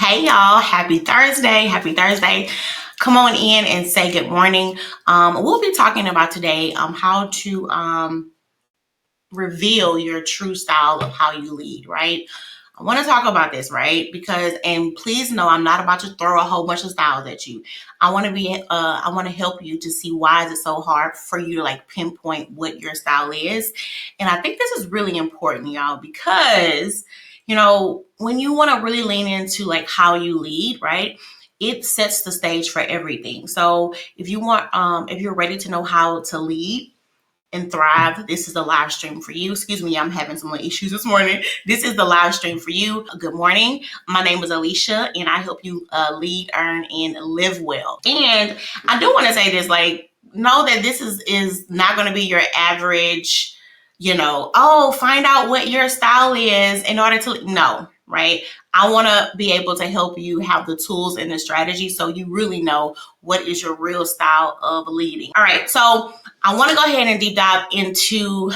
Hey y'all, happy Thursday. Happy Thursday. Come on in and say good morning. We'll be talking about today how to reveal your true style of how you lead, right? I want to talk about this, right? Because, and please know, I'm not about to throw a whole bunch of styles at you. I want to help you to see why is it so hard for you to like pinpoint what your style is. And I think this is really important, y'all, because, when you want to really lean into like how you lead, right? It sets the stage for everything. So if you're ready to know how to lead, and thrive, this is the live stream for you. Excuse me, I'm having some issues this morning. This is the live stream for you. Good morning. My name is Alicia, and I help you lead, earn, and live well. And I do want to say this, like, know that this is not going to be your average, find out what your style is in order to, no, right? I want to be able to help you have the tools and the strategy so you really know what is your real style of leading. All right, so I want to go ahead and deep dive into,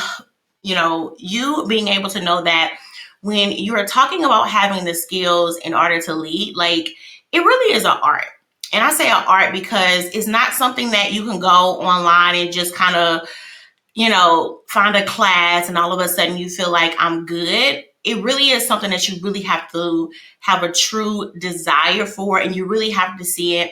you being able to know that when you are talking about having the skills in order to lead, like it really is an art. And I say an art because it's not something that you can go online and just kind of, find a class and all of a sudden you feel like I'm good. It really is something that you really have to have a true desire for, and you really have to see it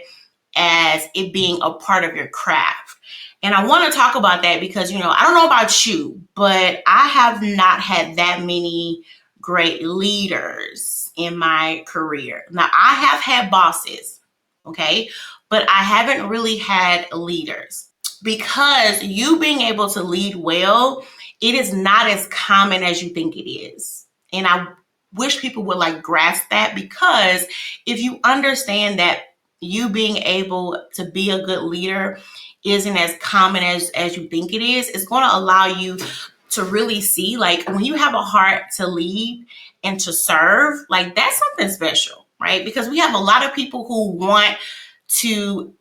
as it being a part of your craft. And I want to talk about that because, I don't know about you, but I have not had that many great leaders in my career. Now, I have had bosses, okay, but I haven't really had leaders because you being able to lead well, it is not as common as you think it is. And I wish people would like grasp that, because if you understand that you being able to be a good leader isn't as common as you think it is, it's going to allow you to really see, like, when you have a heart to lead and to serve, like that's something special, right? Because we have a lot of people who want to,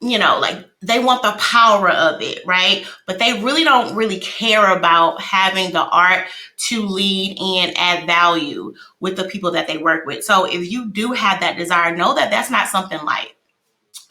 like they want the power of it, right? But they really don't really care about having the art to lead and add value with the people that they work with. So if you do have that desire, know that that's not something light.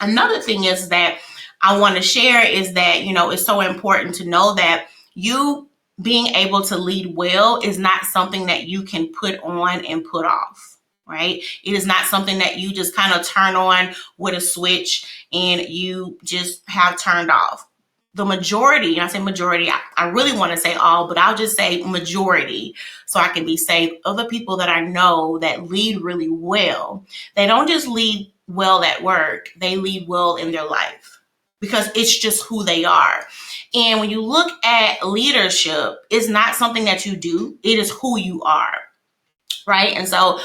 Another thing is that I want to share is that, it's so important to know that you being able to lead well is not something that you can put on and put off, right? It is not something that you just kind of turn on with a switch and you just have turned off. The majority, and I say majority, I really want to say all, but I'll just say majority so I can be safe, of the people that I know that lead really well, they don't just lead well at work, they lead well in their life because it's just who they are. And when you look at leadership, it's not something that you do, it is who you are, right? And so,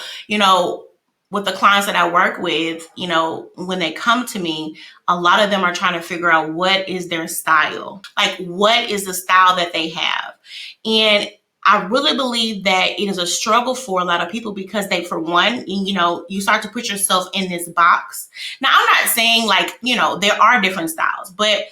with the clients that I work with, when they come to me, a lot of them are trying to figure out what is their style, like what is the style that they have. And I really believe that it is a struggle for a lot of people because they, for one, you start to put yourself in this box. Now, I'm not saying like, there are different styles, but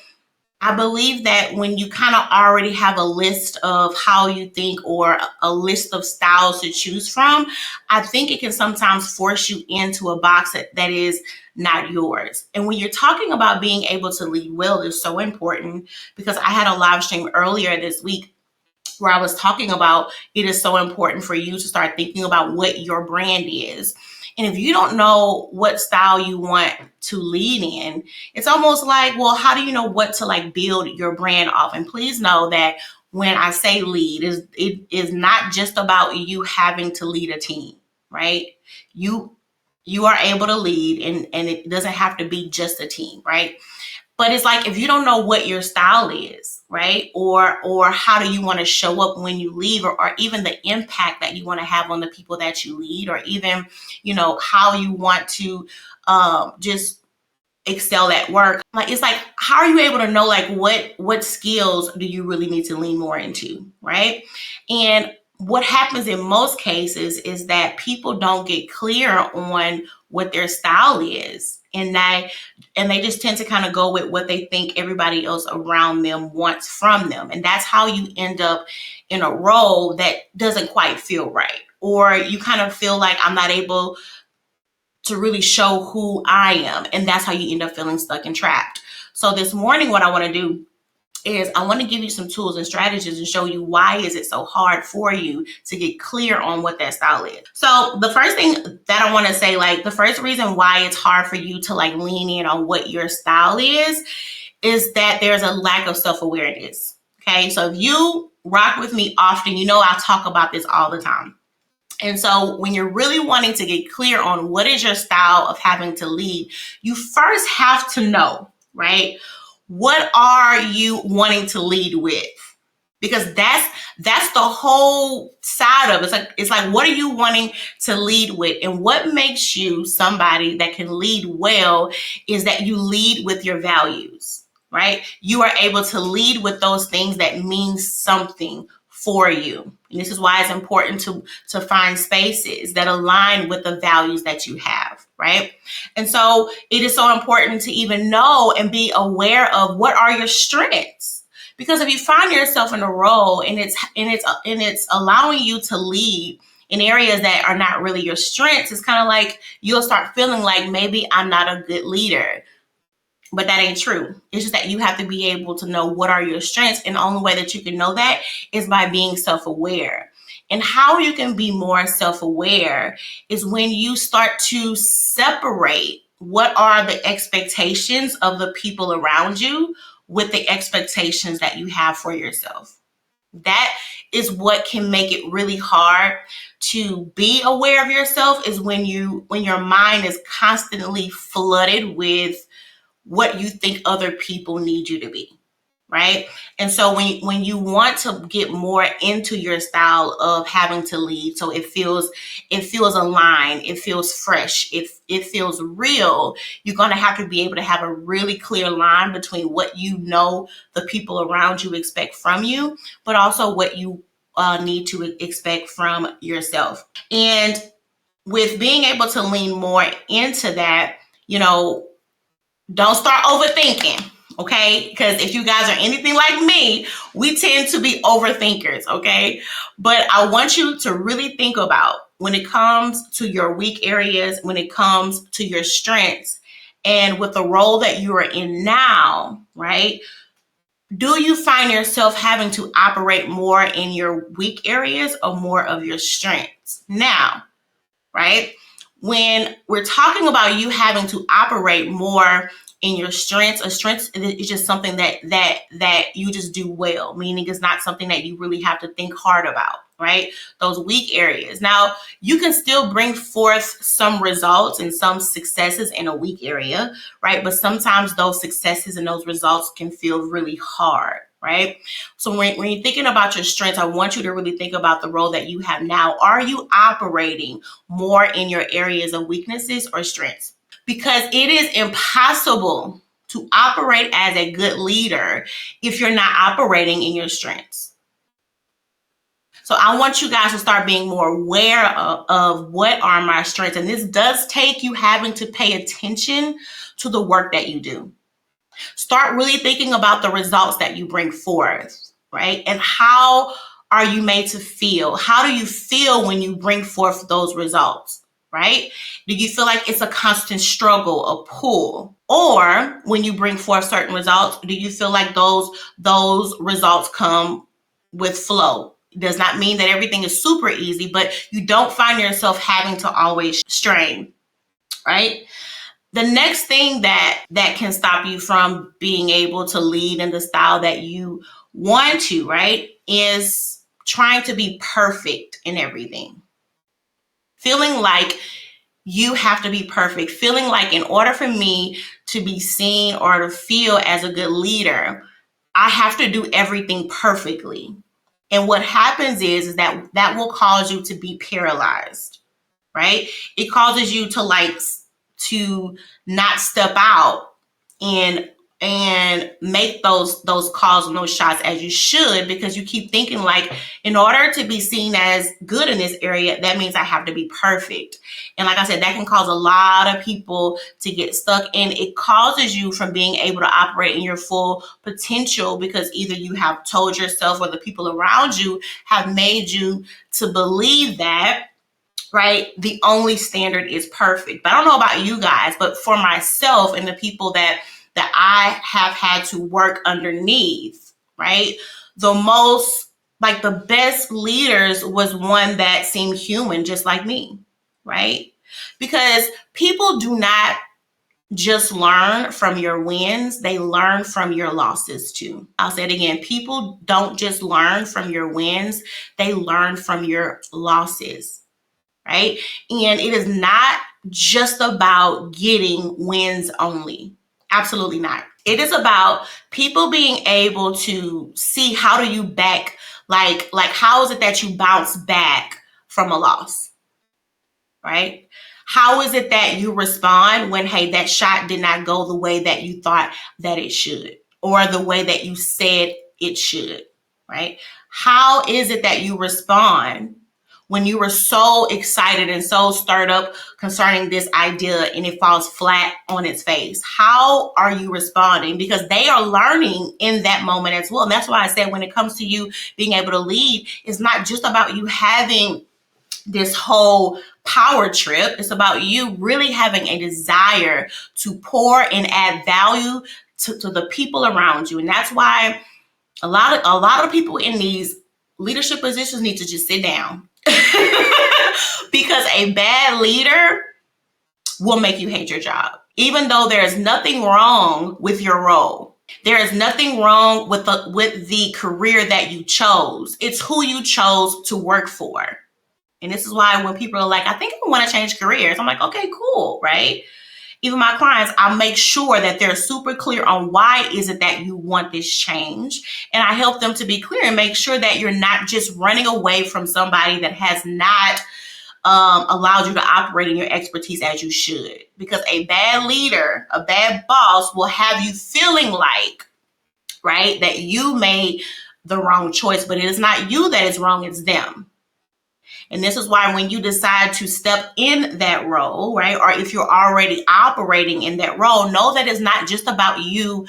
I believe that when you kind of already have a list of how you think or a list of styles to choose from, I think it can sometimes force you into a box that is not yours. And when you're talking about being able to lead well, is so important, because I had a live stream earlier this week where I was talking about it is so important for you to start thinking about what your brand is. And if you don't know what style you want to lead in, it's almost like, well, how do you know what to like build your brand off? And please know that when I say lead, it is not just about you having to lead a team, right? You are able to lead, and it doesn't have to be just a team, right? But it's like, if you don't know what your style is, right? Or how do you want to show up when you lead, or even the impact that you want to have on the people that you lead, or even, how you want to just excel at work. Like, it's like, how are you able to know like what skills do you really need to lean more into, right? And what happens in most cases is that people don't get clear on what their style is, and they just tend to kind of go with what they think everybody else around them wants from them, and that's how you end up in a role that doesn't quite feel right, or you kind of feel like, I'm not able to really show who I am. And that's how you end up feeling stuck and trapped. So this morning, what I want to do is I want to give you some tools and strategies and show you why is it so hard for you to get clear on what that style is. So the first thing that I want to say, like the first reason why it's hard for you to like lean in on what your style is that there's a lack of self-awareness. Okay, so if you rock with me often, you know I talk about this all the time. And so when you're really wanting to get clear on what is your style of having to lead, you first have to know, right? What are you wanting to lead with? Because that's the whole side of it. It's like what are you wanting to lead with? And what makes you somebody that can lead well is that you lead with your values, right? You are able to lead with those things that mean something for you. And this is why it's important to find spaces that align with the values that you have, right? And so it is so important to even know and be aware of what are your strengths. Because if you find yourself in a role and it's allowing you to lead in areas that are not really your strengths, it's kind of like you'll start feeling like maybe I'm not a good leader. But that ain't true. It's just that you have to be able to know what are your strengths. And the only way that you can know that is by being self-aware. And how you can be more self-aware is when you start to separate what are the expectations of the people around you with the expectations that you have for yourself. That is what can make it really hard to be aware of yourself, is when your mind is constantly flooded with what you think other people need you to be, right? And so when you want to get more into your style of having to lead, so it feels aligned, it feels fresh, it feels real, you're going to have to be able to have a really clear line between what you know the people around you expect from you, but also what you need to expect from yourself. And with being able to lean more into that, don't start overthinking, okay? Because if you guys are anything like me, we tend to be overthinkers, okay? But I want you to really think about when it comes to your weak areas, when it comes to your strengths, and with the role that you are in now, right? Do you find yourself having to operate more in your weak areas or more of your strengths now, right? When we're talking about you having to operate more in your strengths, a strength is just something that you just do well, meaning it's not something that you really have to think hard about, right? Those weak areas. Now, you can still bring forth some results and some successes in a weak area, right? But sometimes those successes and those results can feel really hard, right? So when you're thinking about your strengths, I want you to really think about the role that you have now. Are you operating more in your areas of weaknesses or strengths? Because it is impossible to operate as a good leader if you're not operating in your strengths. So I want you guys to start being more aware of what are my strengths. And this does take you having to pay attention to the work that you do. Start really thinking about the results that you bring forth, right? And how are you made to feel? How do you feel when you bring forth those results? Right? Do you feel like it's a constant struggle, a pull? Or when you bring forth certain results, do you feel like those results come with flow? It does not mean that everything is super easy, but you don't find yourself having to always strain, right? The next thing that can stop you from being able to lead in the style that you want to, right, is trying to be perfect in everything. Feeling like you have to be perfect, feeling like in order for me to be seen or to feel as a good leader, I have to do everything perfectly. And what happens is that will cause you to be paralyzed, right? It causes you to not step out and make those calls and those shots as you should, because you keep thinking like, in order to be seen as good in this area, that means I have to be perfect. And like I said, that can cause a lot of people to get stuck, and it causes you from being able to operate in your full potential, because either you have told yourself or the people around you have made you to believe that, right? The only standard is perfect. But I don't know about you guys, but for myself and the people that I have had to work underneath, right? The most, like the best leaders was one that seemed human, just like me, right? Because people do not just learn from your wins, they learn from your losses too. I'll say it again. People don't just learn from your wins, they learn from your losses, right? And it is not just about getting wins only. Absolutely not. It is about people being able to see how do you back, like how is it that you bounce back from a loss, right? How is it that you respond when, hey, that shot did not go the way that you thought that it should, or the way that you said it should, right? How is it that you respond when you were so excited and so stirred up concerning this idea and it falls flat on its face? How are you responding? Because they are learning in that moment as well. And that's why I said when it comes to you being able to lead, it's not just about you having this whole power trip. It's about you really having a desire to pour and add value to the people around you. And that's why a lot of people in these leadership positions need to just sit down. Because a bad leader will make you hate your job. Even though there is nothing wrong with your role. There is nothing wrong with the career that you chose. It's who you chose to work for. And this is why when people are like, I think I want to change careers, I'm like, okay, cool, right? Even my clients, I make sure that they're super clear on why is it that you want this change. And I help them to be clear and make sure that you're not just running away from somebody that has not allowed you to operate in your expertise as you should. Because a bad leader, a bad boss will have you feeling like, right, that you made the wrong choice, but it is not you that is wrong, it's them. And this is why when you decide to step in that role, right, or if you're already operating in that role, know that it's not just about you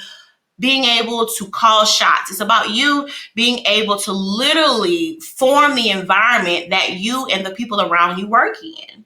being able to call shots. It's about you being able to literally form the environment that you and the people around you work in.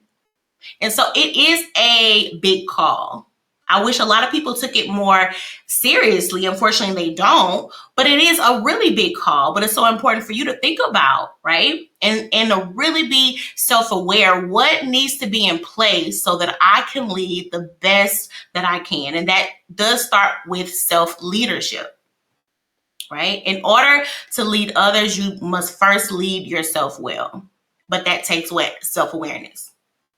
And so it is a big call. I wish a lot of people took it more seriously. Unfortunately, they don't. But it is a really big call. But it's so important for you to think about, right? And to really be self-aware. What needs to be in place so that I can lead the best that I can? And that does start with self-leadership, right? In order to lead others, you must first lead yourself well. But that takes what? Self-awareness.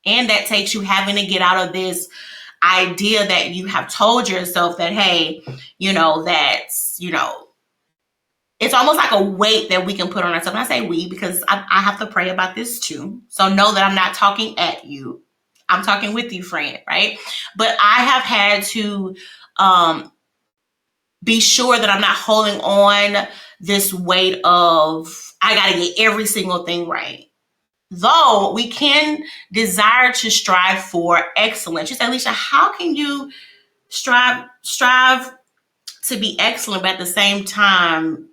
And that takes you having to get out of this idea that you have told yourself that, hey, that's, it's almost like a weight that we can put on ourselves. And I say we because I have to pray about this too. So know that I'm not talking at you. I'm talking with you, friend, right? But I have had to be sure that I'm not holding on this weight of, I got to get every single thing right. Though we can desire to strive for excellence. You say, Alicia, how can you strive to be excellent, but at the same time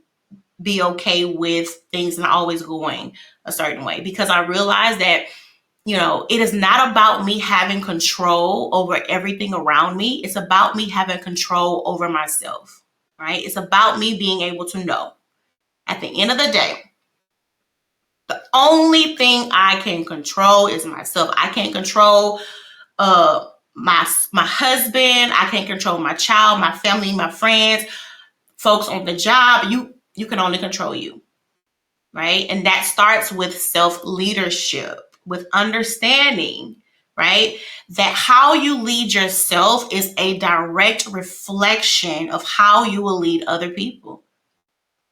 be okay with things not always going a certain way? Because I realize that, it is not about me having control over everything around me. It's about me having control over myself, right? It's about me being able to know at the end of the day, the only thing I can control is myself. I can't control my husband. I can't control my child, my family, my friends, folks on the job. You can only control you, right? And that starts with self-leadership, with understanding, right, that how you lead yourself is a direct reflection of how you will lead other people.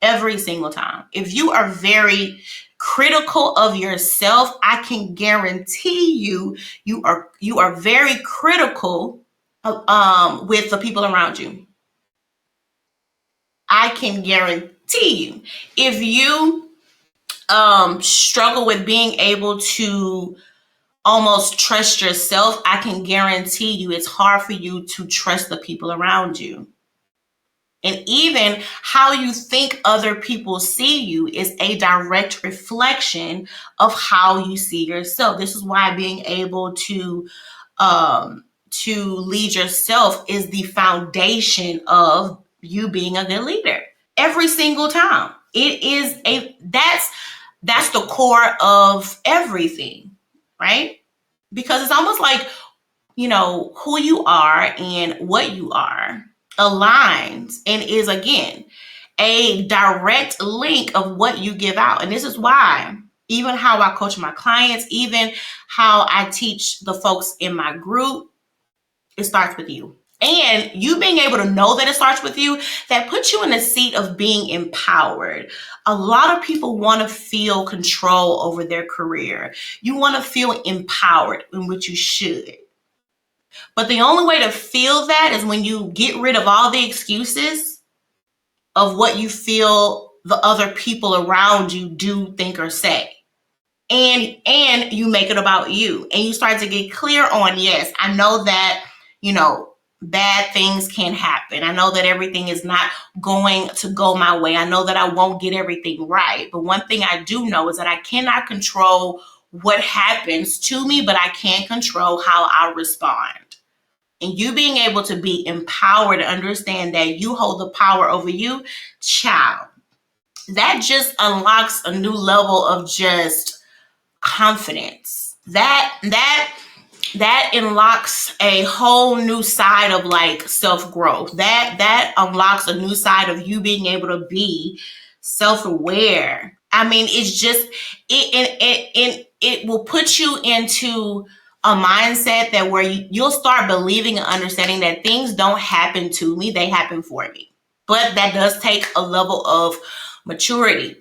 Every single time. If you are very critical of yourself, I can guarantee you are very critical of, with the people around you. I can guarantee you. If you struggle with being able to almost trust yourself, I can guarantee you it's hard for you to trust the people around you. And even how you think other people see you is a direct reflection of how you see yourself. This is why being able to lead yourself is the foundation of you being a good leader. Every single time. It is that's the core of everything, right? Because it's almost like, who you are and what you are aligns and is, again, a direct link of what you give out. And this is why, even how I coach my clients, even how I teach the folks in my group, it starts with you. And you being able to know that it starts with you, that puts you in the seat of being empowered. A lot of people want to feel control over their career. You want to feel empowered, in which you should. But the only way to feel that is when you get rid of all the excuses of what you feel the other people around you do, think, or say. And you make it about you. And you start to get clear on, yes, I know that, bad things can happen. I know that everything is not going to go my way. I know that I won't get everything right. But one thing I do know is that I cannot control what happens to me, but I can control how I respond. And you being able to be empowered to understand that you hold the power over you, child, that just unlocks a new level of just confidence. That unlocks a whole new side of like self-growth. That unlocks a new side of you being able to be self-aware. I mean, it's just it will put you into a mindset that where you'll start believing and understanding that things don't happen to me, they happen for me. But that does take a level of maturity.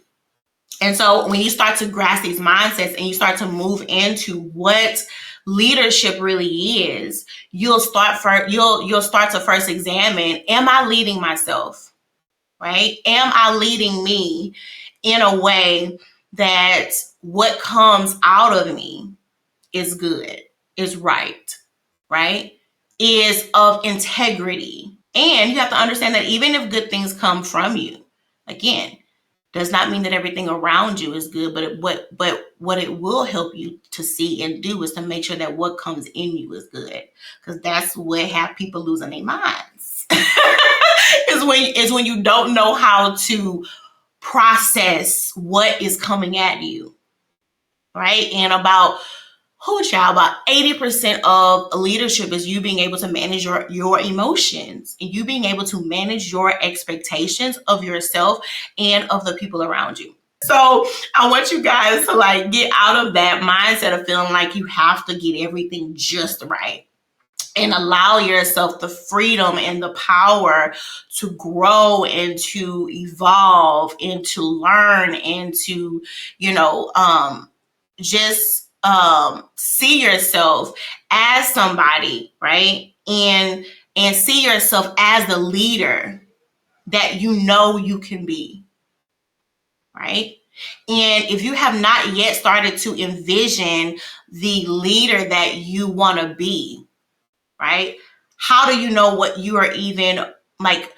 And so when you start to grasp these mindsets and you start to move into what leadership really is, you'll start to first examine, am I leading myself? Right? Am I leading me in a way that what comes out of me is good, is right? Is of integrity. And you have to understand that even if good things come from you, again, does not mean that everything around you is good, but what it will help you to see and do is to make sure that what comes in you is good, because that's what have people losing their minds. is when you don't know how to process what is coming at you, right? And about 80% of leadership is you being able to manage your emotions and you being able to manage your expectations of yourself and of the people around you. So I want you guys to like get out of that mindset of feeling like you have to get everything just right and allow yourself the freedom and the power to grow and to evolve and to learn and to, just see yourself as somebody, right? And see yourself as the leader that you can be, right? And if you have not yet started to envision the leader that you want to be, right? How do you know what you are even like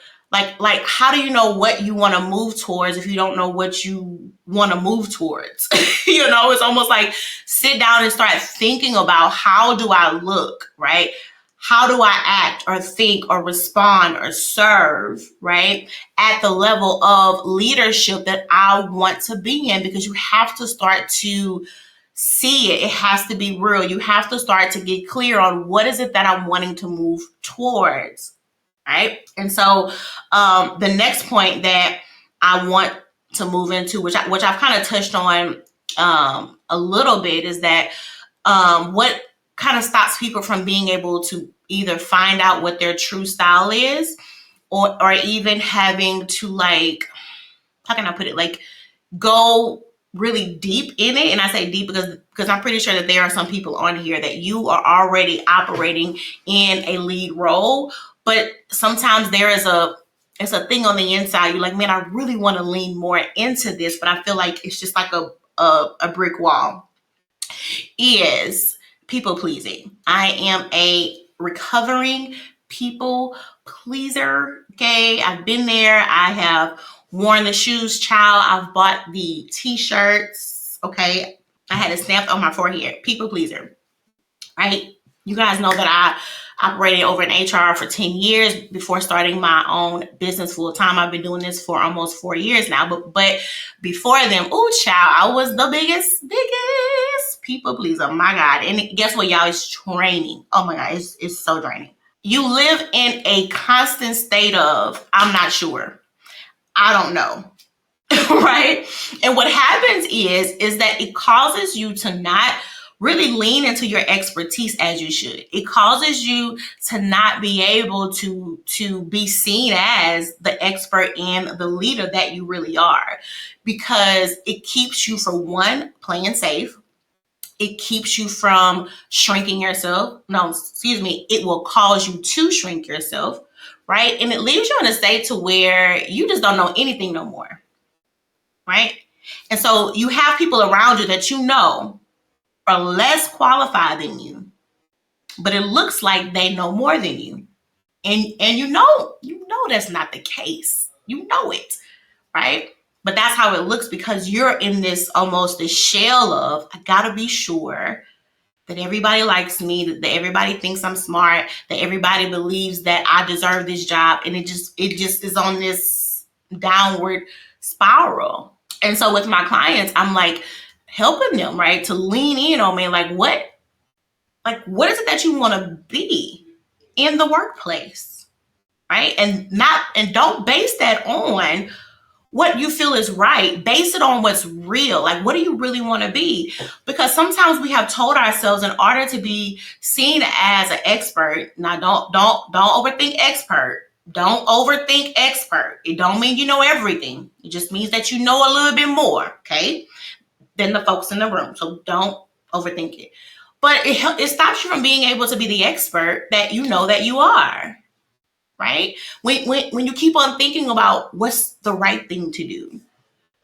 how do you know what you want to move towards if you don't know what you want to move towards? It's almost like sit down and start thinking about, how do I look, right? How do I act or think or respond or serve, right? At the level of leadership that I want to be in, because you have to start to see it. It has to be real. You have to start to get clear on what is it that I'm wanting to move towards, right? And so the next point that I want to move into, which I've kind of touched on a little bit, is that what kind of stops people from being able to either find out what their true style is, or even having to, like, how can I put it, like, go really deep in it. And I say deep because I'm pretty sure that there are some people on here that you are already operating in a lead role, but sometimes it's a thing on the inside. You're like, man, I really want to lean more into this, but I feel like it's just like a brick wall. Is people pleasing. I am a recovering people pleaser. Okay, I've been there. I have worn the shoes, child. I've bought the t-shirts. Okay, I had it stamped on my forehead. People pleaser, right? You guys know that I operated over in HR for 10 years before starting my own business full time. I've been doing this for almost 4 years now. But before them, oh child, I was the biggest people pleaser. My God. And guess what, y'all? It's training. Oh my God, it's so draining. You live in a constant state of, I'm not sure. I don't know. Right? And what happens is that it causes you to not really lean into your expertise as you should. It causes you to not be able to be seen as the expert and the leader that you really are, because it keeps you, for one, playing safe. It keeps you from shrinking yourself. No, excuse me. It will cause you to shrink yourself, right? And it leaves you in a state to where you just don't know anything no more, right? And so you have people around you that you know are less qualified than you, but it looks like they know more than you. And you know that's not the case. You know it, right? But that's how it looks, because you're in this almost this shell of, I gotta be sure that everybody likes me, that everybody thinks I'm smart, that everybody believes that I deserve this job. And it just is on this downward spiral. And so with my clients, I'm like helping them, right, to lean in on me. Like what is it that you want to be in the workplace, right? And don't base that on what you feel is right. Base it on what's real. Like, what do you really want to be? Because sometimes we have told ourselves, in order to be seen as an expert. Now, don't overthink expert. Don't overthink expert. It don't mean you know everything. It just means that you know a little bit more, okay, than the folks in the room. So don't overthink it. But it stops you from being able to be the expert that you know that you are. Right? When you keep on thinking about what's the right thing to do,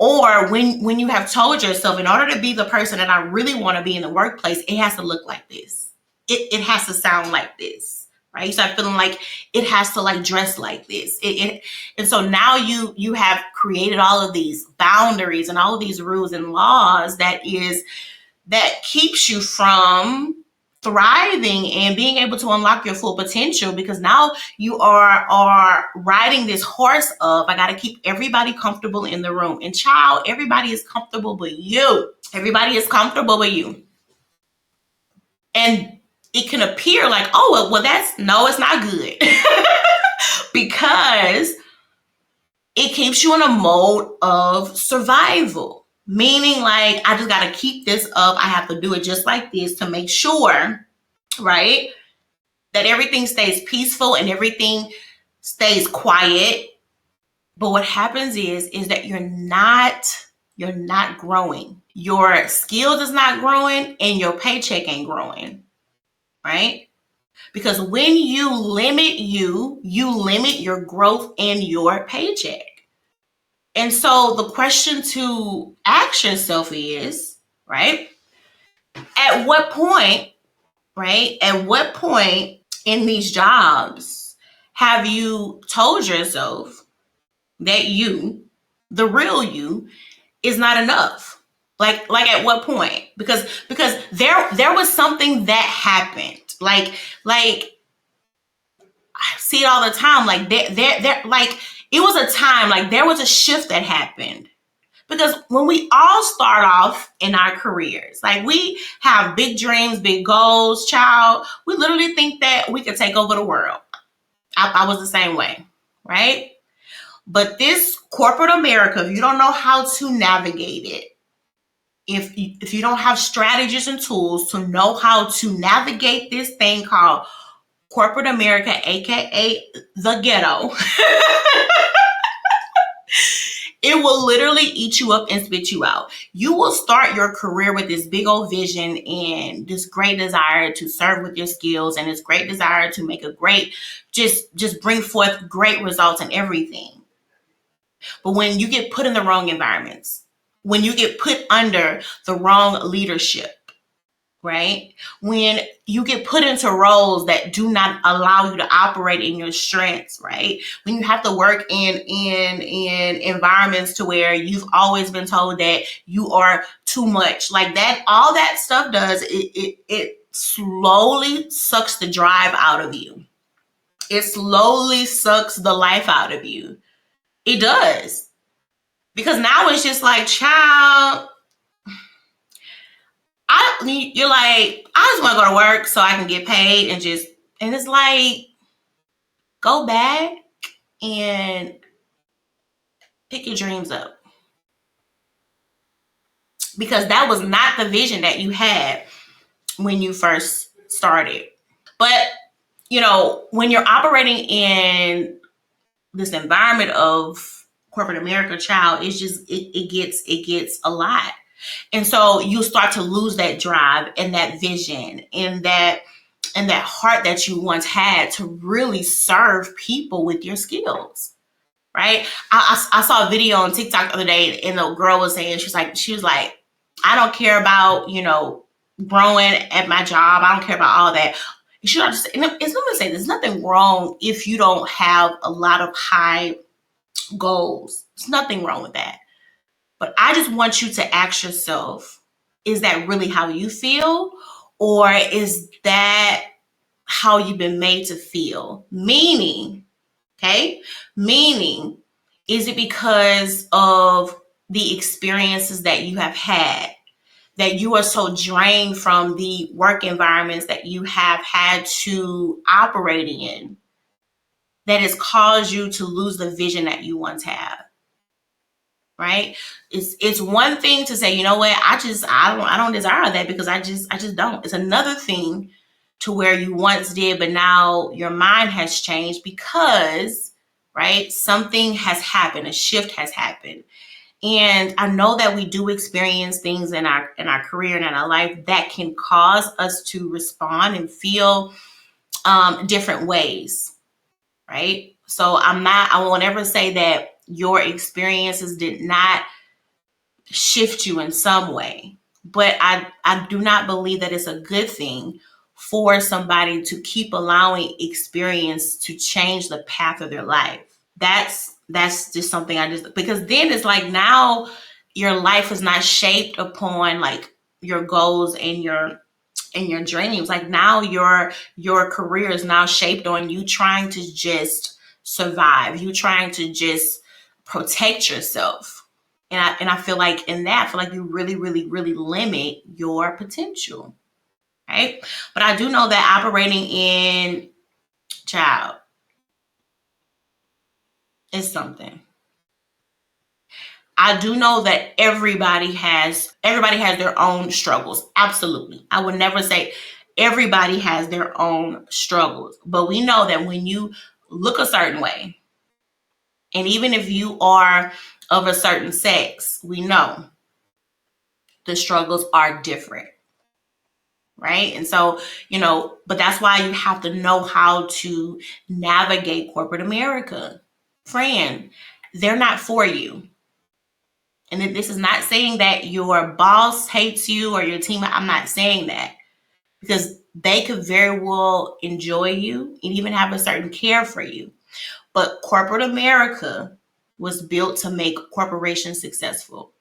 or when you have told yourself, in order to be the person that I really want to be in the workplace, it has to look like this. It has to sound like this, right? You start feeling like it has to like dress like this. And so now you have created all of these boundaries and all of these rules and laws that keeps you from thriving and being able to unlock your full potential, because now you are riding this horse of, I got to keep everybody comfortable in the room. And child, everybody is comfortable but you. Everybody is comfortable with you. And it can appear like, oh, well it's not good. Because it keeps you in a mode of survival. Meaning, like, I just got to keep this up. I have to do it just like this to make sure, right, that everything stays peaceful and everything stays quiet. But what happens is that you're not growing. Your skills is not growing and your paycheck ain't growing, right? Because when you limit you limit your growth and your paycheck. And so the question to ask yourself is, right, at what point, right, at what point in these jobs have you told yourself that you, the real you, is not enough? Like at what point? Because there was something that happened. Like I see it all the time. Like there like it was a time, like there was a shift that happened. Because when we all start off in our careers, like we have big dreams, big goals, child, we literally think that we could take over the world. I was the same way, right? But this corporate America, if you don't know how to navigate it, if you don't have strategies and tools to know how to navigate this thing called corporate America, aka the ghetto, it will literally eat you up and spit you out. You will start your career with this big old vision and this great desire to serve with your skills and this great desire to make a great, just bring forth great results and everything. But when you get put in the wrong environments, when you get put under the wrong leadership, right? When you get put into roles that do not allow you to operate in your strengths, right? When you have to work in environments to where you've always been told that you are too much, like that, all that stuff does it slowly sucks the drive out of you. It slowly sucks the life out of you. It does. Because now it's just like, child, you're like, I just want to go to work so I can get paid and it's like, go back and pick your dreams up. Because that was not the vision that you had when you first started. But, when you're operating in this environment of corporate America, child, it's just, it gets a lot. And so you start to lose that drive and that vision and that heart that you once had to really serve people with your skills, right? I saw a video on TikTok the other day, and the girl was saying, she was like, I don't care about, growing at my job. I don't care about all that. You should understand. It's going to say there's nothing wrong if you don't have a lot of high goals. There's nothing wrong with that. But I just want you to ask yourself, is that really how you feel? Or is that how you've been made to feel? Meaning, okay? Meaning, is it because of the experiences that you have had, that you are so drained from the work environments that you have had to operate in, that has caused you to lose the vision that you once had? Right? It's one thing to say, you know what, I don't desire that because I just don't. It's another thing to where you once did, but now your mind has changed because, right, something has happened, a shift has happened. And I know that we do experience things in our career and in our life that can cause us to respond and feel different ways, right? So I won't ever say that your experiences did not shift you in some way, but I do not believe that it's a good thing for somebody to keep allowing experience to change the path of their life. That's just something because then it's like, now your life is not shaped upon like your goals and your dreams. Like, now your career is now shaped on you trying to just survive, you trying to just protect yourself. And I feel like you really, really, really limit your potential, right? But I do know that operating in child is something. I do know that everybody has their own struggles. Absolutely. I would never say everybody has their own struggles, but we know that when you look a certain way, and even if you are of a certain sex, we know the struggles are different, right? And so, but that's why you have to know how to navigate corporate America. Friend, they're not for you. And this is not saying that your boss hates you or your team. I'm not saying that, because they could very well enjoy you and even have a certain care for you. But corporate America was built to make corporations successful.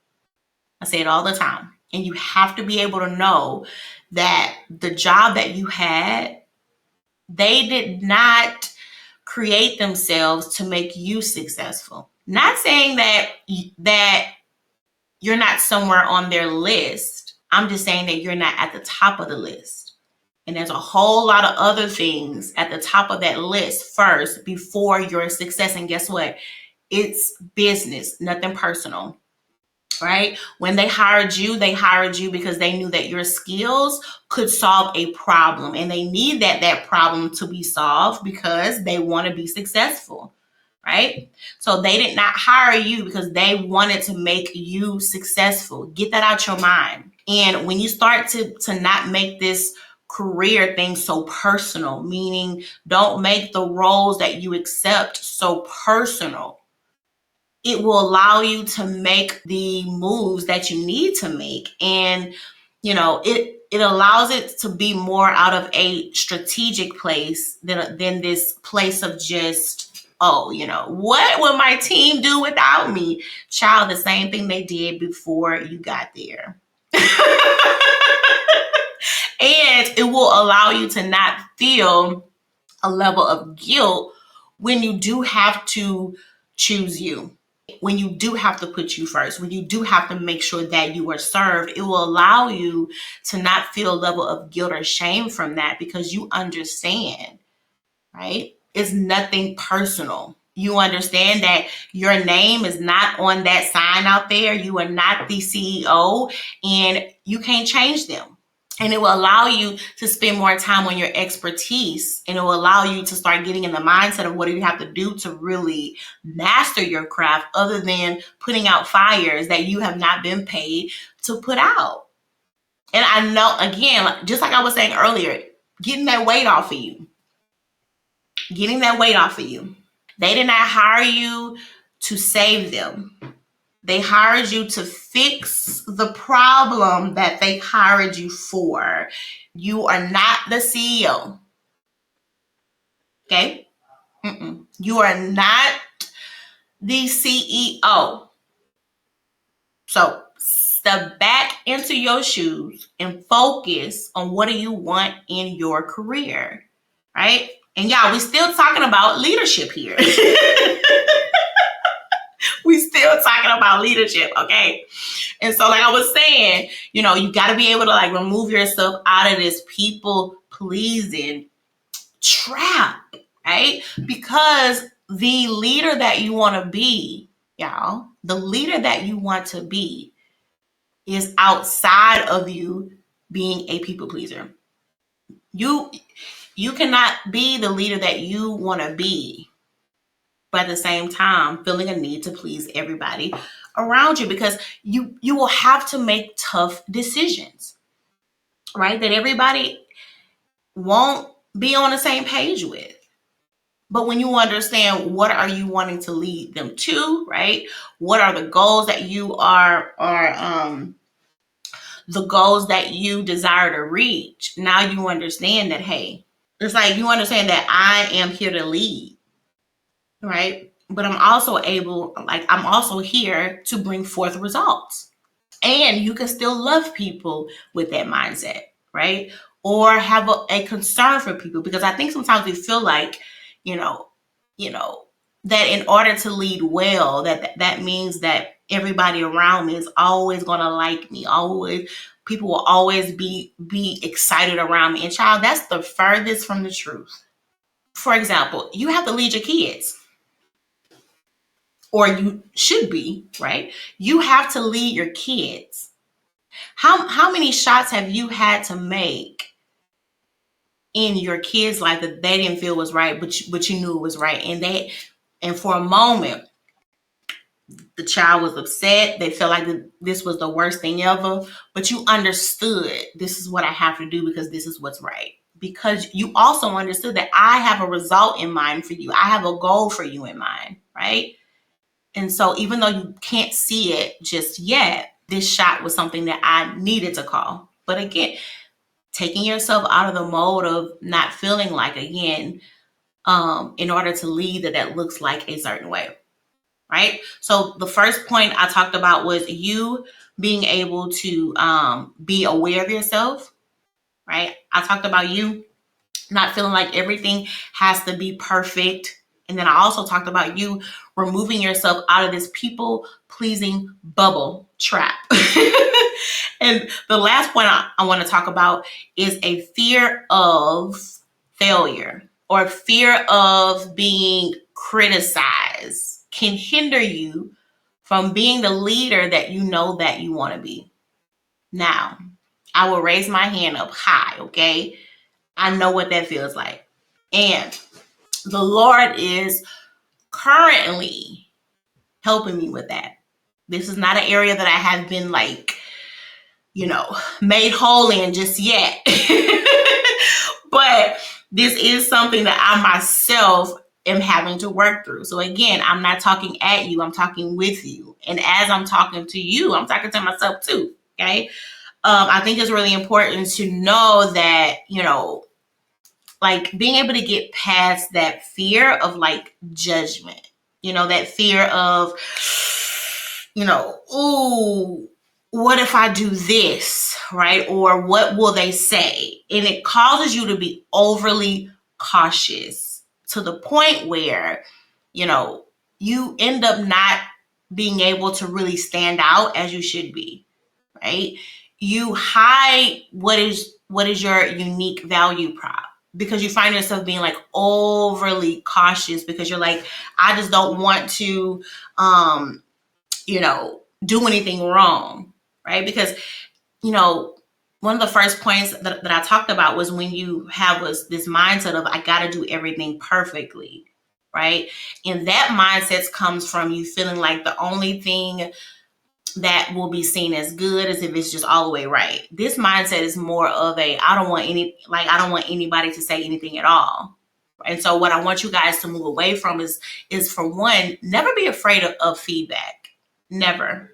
I say it all the time. And you have to be able to know that the job that you had, they did not create themselves to make you successful. Not saying that you're not somewhere on their list. I'm just saying that you're not at the top of the list. And there's a whole lot of other things at the top of that list first before your success. And guess what? It's business, nothing personal, right? When they hired you because they knew that your skills could solve a problem, and they need that problem to be solved because they want to be successful. Right? So they did not hire you because they wanted to make you successful. Get that out your mind. And when you start to not make this career thing so personal, meaning don't make the roles that you accept so personal, it will allow you to make the moves that you need to make. And It allows it to be more out of a strategic place than this place of just, oh, what will my team do without me? Child, the same thing they did before you got there. And it will allow you to not feel a level of guilt when you do have to choose you, when you do have to put you first, when you do have to make sure that you are served. It will allow you to not feel a level of guilt or shame from that, because you understand, right? It's nothing personal. You understand that your name is not on that sign out there. You are not the CEO, and you can't change them. And it will allow you to spend more time on your expertise, and it will allow you to start getting in the mindset of what do you have to do to really master your craft, other than putting out fires that you have not been paid to put out. And I know, again, just like I was saying earlier, getting that weight off of you. Getting that weight off of you. They did not hire you to save them. They hired you to fix the problem that they hired you for. You are not the CEO. Okay? You are not the CEO. So step back into your shoes and focus on what do you want in your career, right? And y'all, we still talking about leadership here. We still talking about leadership, okay? And so, like I was saying, you got to be able to remove yourself out of this people pleasing trap, right? Because the leader that you want to be, y'all, the leader that you want to be is outside of you being a people pleaser. You cannot be the leader that you want to be, but at the same time feeling a need to please everybody around you, because you will have to make tough decisions, right? That everybody won't be on the same page with. But when you understand what are you wanting to lead them to, right? What are the goals that you are the goals that you desire to reach? Now you understand that, hey, it's like you understand that I am here to lead, right? But I'm also here to bring forth results. And you can still love people with that mindset, right? Or have a concern for people, because I think sometimes we feel like, you know, that in order to lead well, that means that everybody around me is always going to like me. Always, people will always be excited around me. And child, that's the furthest from the truth. For example, you have to lead your kids, or you should be, right? You have to lead your kids. How many shots have you had to make in your kids' life that they didn't feel was right, but you knew it was right, and for a moment the child was upset. They felt like this was the worst thing ever, but you understood this is what I have to do because this is what's right. Because you also understood that I have a result in mind for you. I have a goal for you in mind, right? And so even though you can't see it just yet, this shot was something that I needed to call. But again, taking yourself out of the mode of not feeling like, again, in order to lead, that looks like a certain way, right? So the first point I talked about was you being able to be aware of yourself, right? I talked about you not feeling like everything has to be perfect. And then I also talked about you removing yourself out of this people pleasing bubble trap. And the last point I want to talk about is a fear of failure, or fear of being criticized can hinder you from being the leader that you know that you want to be. Now, I will raise my hand up high, okay? I know what that feels like. And the Lord is currently helping me with that. This is not an area that I have been made whole in just yet. But this is something that I myself am having to work through. So again, I'm not talking at you, I'm talking with you. And as I'm talking to you, I'm talking to myself too. Okay. I think it's really important to know that, like being able to get past that fear of like judgment, that fear of, ooh, what if I do this, right? Or what will they say? And it causes you to be overly cautious to the point where, you end up not being able to really stand out as you should be, right? You hide what is your unique value prop because you find yourself being like overly cautious because you're like, I just don't want to, do anything wrong, right? Because, one of the first points that I talked about was when you have this mindset of, I got to do everything perfectly, right? And that mindset comes from you feeling like the only thing that will be seen as good as if it's just all the way right. This mindset is more of I don't want anybody to say anything at all. And so what I want you guys to move away from is for one, never be afraid of feedback. Never.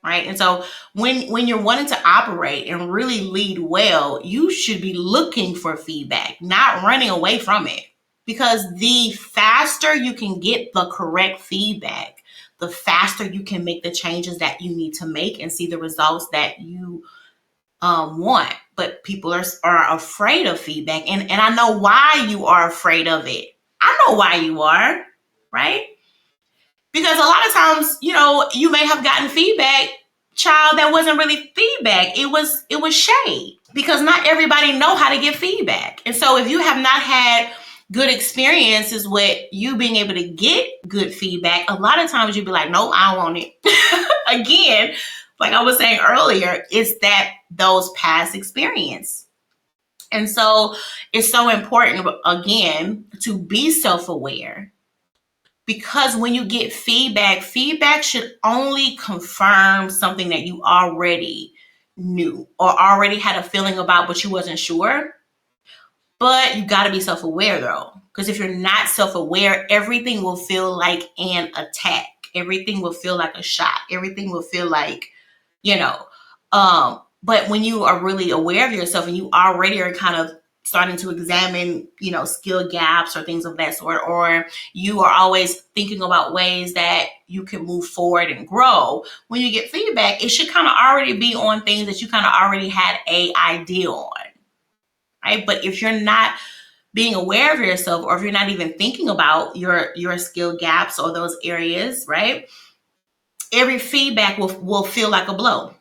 Right. And so when you're wanting to operate and really lead well, you should be looking for feedback, not running away from it. Because the faster you can get the correct feedback, the faster you can make the changes that you need to make and see the results that you want. But people are afraid of feedback. And I know why you are afraid of it. I know why you are, right? Because a lot of times, you may have gotten feedback, child, that wasn't really feedback. It was shade. Because not everybody know how to give feedback. And so if you have not had good experiences with you being able to get good feedback, a lot of times you'd be like, no, I don't want it. Again, like I was saying earlier, it's those past experience. And so it's so important, again, to be self-aware. Because when you get feedback should only confirm something that you already knew or already had a feeling about, but you wasn't sure. But you got to be self-aware though, because if you're not self-aware, everything will feel like an attack. Everything will feel like a shot. Everything will feel like, but when you are really aware of yourself and you already are kind of starting to examine, skill gaps or things of that sort, or you are always thinking about ways that you can move forward and grow. When you get feedback, it should kind of already be on things that you kind of already had a idea on. Right? But if you're not being aware of yourself, or if you're not even thinking about your skill gaps or those areas, right? Every feedback will feel like a blow.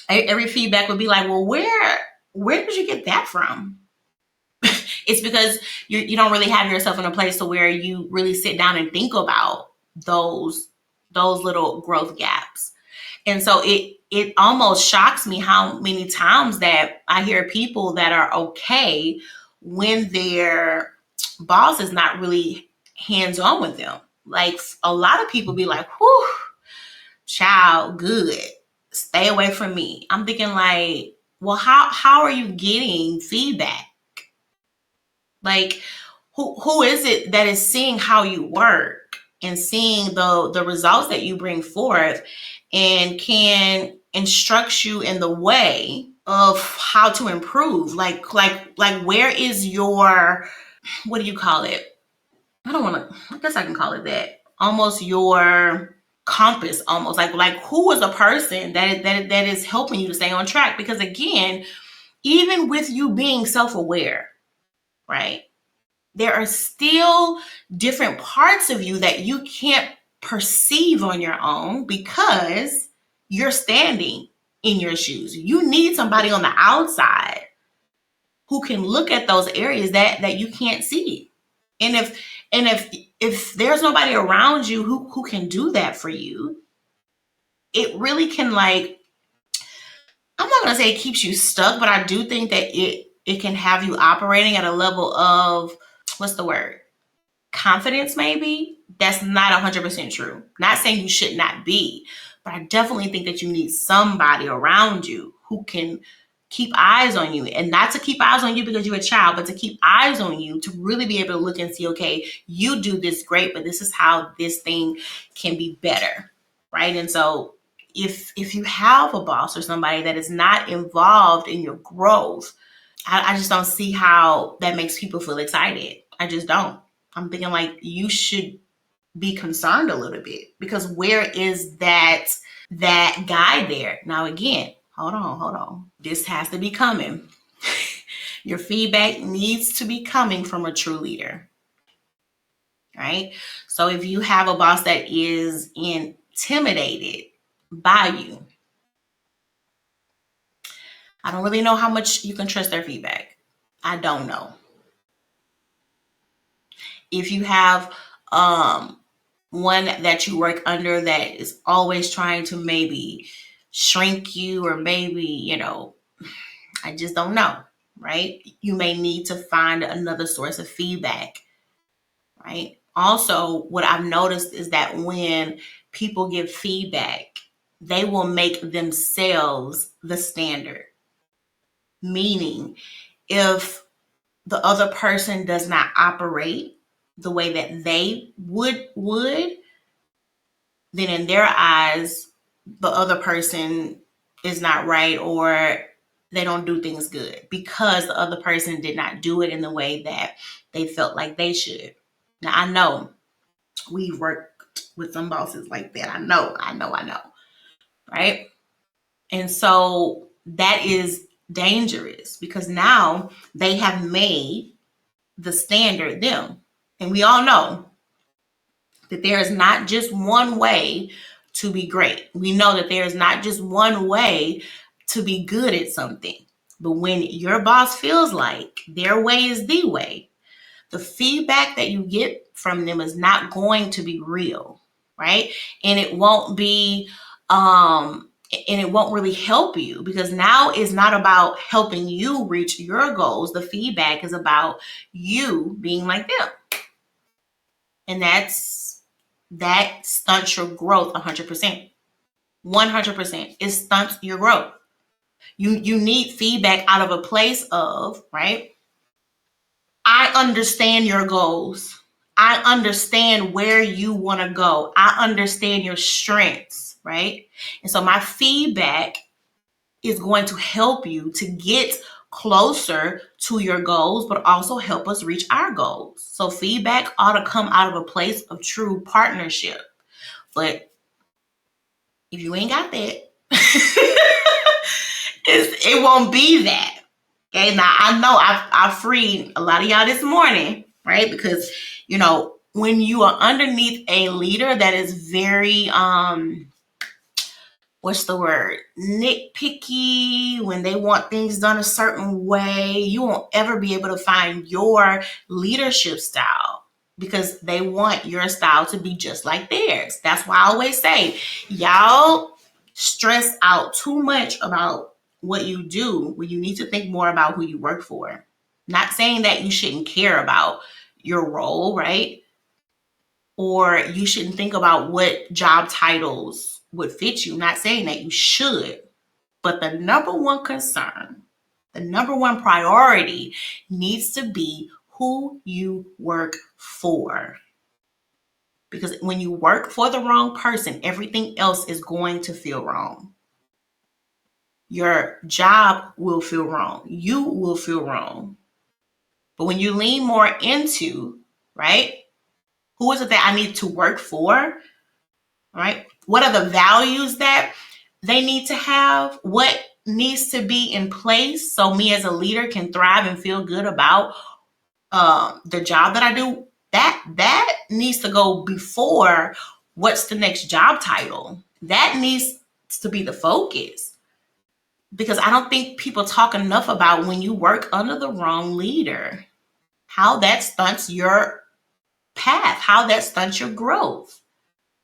Every feedback would be like, well, where did you get that from? It's because you don't really have yourself in a place to where you really sit down and think about those little growth gaps. And so it almost shocks me how many times that I hear people that are okay when their boss is not really hands-on with them. Like a lot of people be like, whew, child, good. Stay away from me. I'm thinking like, well, how are you getting feedback? Like, who is it that is seeing how you work and seeing the results that you bring forth and can instruct you in the way of how to improve? Like where is your, what do you call it? I guess I can call it that. Almost your compass, almost like who is a person that is helping you to stay on track? Because again, even with you being self-aware, right? There are still different parts of you that you can't perceive on your own because you're standing in your shoes. You need somebody on the outside who can look at those areas that you can't see. And if there's nobody around you who can do that for you, it really can, like, I'm not gonna say it keeps you stuck, but I do think that it can have you operating at a level of, what's the word? Confidence, maybe. That's not 100% true. Not saying you should not be, but I definitely think that you need somebody around you who can keep eyes on you, and not to keep eyes on you because you're a child, but to keep eyes on you to really be able to look and see, okay, you do this great, but this is how this thing can be better, right? And so if you have a boss or somebody that is not involved in your growth, I just don't see how that makes people feel excited. I just don't. I'm thinking like you should be concerned a little bit, because where is that guy there? Now again, hold on. This has to be coming. Your feedback needs to be coming from a true leader. Right? So if you have a boss that is intimidated by you, I don't really know how much you can trust their feedback. I don't know. If you have one that you work under that is always trying to maybe shrink you, or maybe, I just don't know, right? You may need to find another source of feedback, right? Also, what I've noticed is that when people give feedback, they will make themselves the standard. Meaning, if the other person does not operate the way that they would, then in their eyes, the other person is not right, or they don't do things good because the other person did not do it in the way that they felt like they should. Now, I know we worked with some bosses like that. I know, right? And so that is dangerous, because now they have made the standard them. And we all know that there is not just one way to be great. We know that there is not just one way to be good at something. But when your boss feels like their way is the way, the feedback that you get from them is not going to be real, right? And it won't be and it won't really help you, because now it's not about helping you reach your goals. The feedback is about you being like them. And that stunts your growth 100%. 100%. It stunts your growth. You need feedback out of a place of, right? I understand your goals. I understand where you want to go. I understand your strengths, right? And so my feedback is going to help you to get closer to your goals, but also help us reach our goals. So feedback ought to come out of a place of true partnership. But if you ain't got that, it won't be that. Okay, now I know I freed a lot of y'all this morning, right? Because when you are underneath a leader that is very what's the word, nitpicky, when they want things done a certain way, you won't ever be able to find your leadership style, because they want your style to be just like theirs. That's why I always say, y'all stress out too much about what you do when you need to think more about who you work for. Not saying that you shouldn't care about your role, right? Or you shouldn't think about what job titles would fit you. Not saying that you should, but the number one concern, the number one priority needs to be who you work for. Because when you work for the wrong person, everything else is going to feel wrong. Your job will feel wrong. You will feel wrong. But when you lean more into, right, who is it that I need to work for? Right? What are the values that they need to have? What needs to be in place so me as a leader can thrive and feel good about the job that I do? That needs to go before what's the next job title. That needs to be the focus, because I don't think people talk enough about when you work under the wrong leader, how that stunts your path, how that stunts your growth,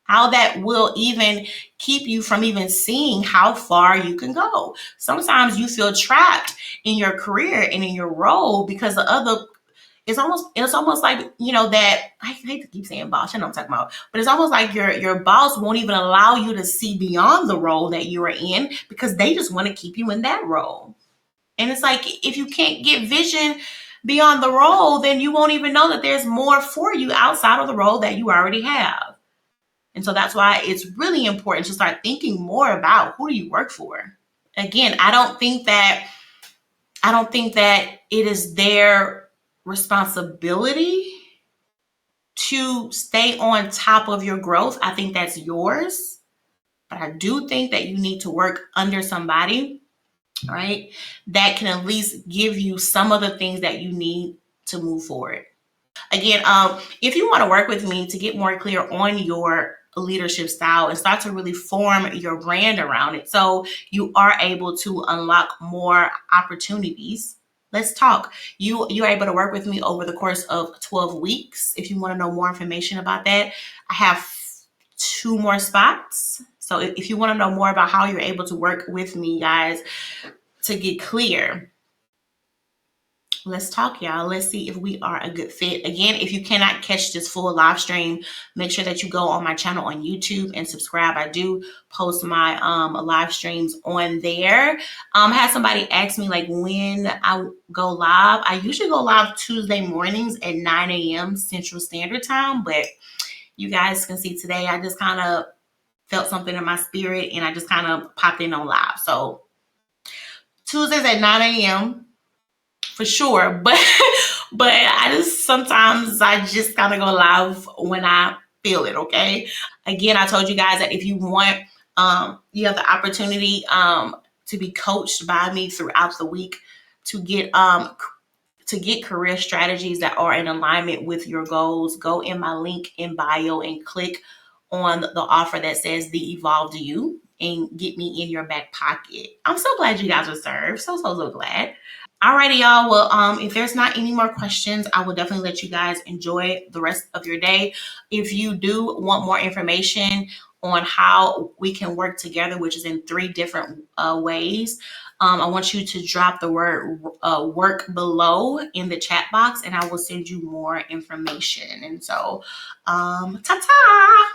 how that will even keep you from even seeing how far you can go. Sometimes you feel trapped in your career and in your role because the other, it's almost like, that, I hate to keep saying boss, I know what I'm talking about, but it's almost like your boss won't even allow you to see beyond the role that you are in, because they just want to keep you in that role. And it's like, if you can't get vision beyond the role, then you won't even know that there's more for you outside of the role that you already have. And so that's why it's really important to start thinking more about who do you work for. Again, I don't think that it is their responsibility to stay on top of your growth. I think that's yours. But I do think that you need to work under somebody, right, that can at least give you some of the things that you need to move forward. Again, if you want to work with me to get more clear on your leadership style and start to really form your brand around it so you are able to unlock more opportunities, let's talk. You're able to work with me over the course of 12 weeks. If you want to know more information about that, I have 2 more spots. So if you want to know more about how you're able to work with me, guys, to get clear, let's talk, y'all. Let's see if we are a good fit. Again, if you cannot catch this full live stream, make sure that you go on my channel on YouTube and subscribe. I do post my live streams on there. I had somebody ask me like when I go live. I usually go live Tuesday mornings at 9 a.m. Central Standard Time, but you guys can see today I just kind of felt something in my spirit and I just kind of popped in on live. So Tuesdays at 9 a.m. for sure, but I just kind of go live when I feel it. Okay. Again, I told you guys that if you want, you have the opportunity to be coached by me throughout the week to get career strategies that are in alignment with your goals. Go in my link in bio and click on the offer that says the Evolved You and get me in your back pocket. I'm so glad you guys are served. So glad. Alrighty, y'all. Well, if there's not any more questions, I will definitely let you guys enjoy the rest of your day. If you do want more information on how we can work together, which is in 3 different ways, I want you to drop the word work below in the chat box and I will send you more information. And so, ta-ta!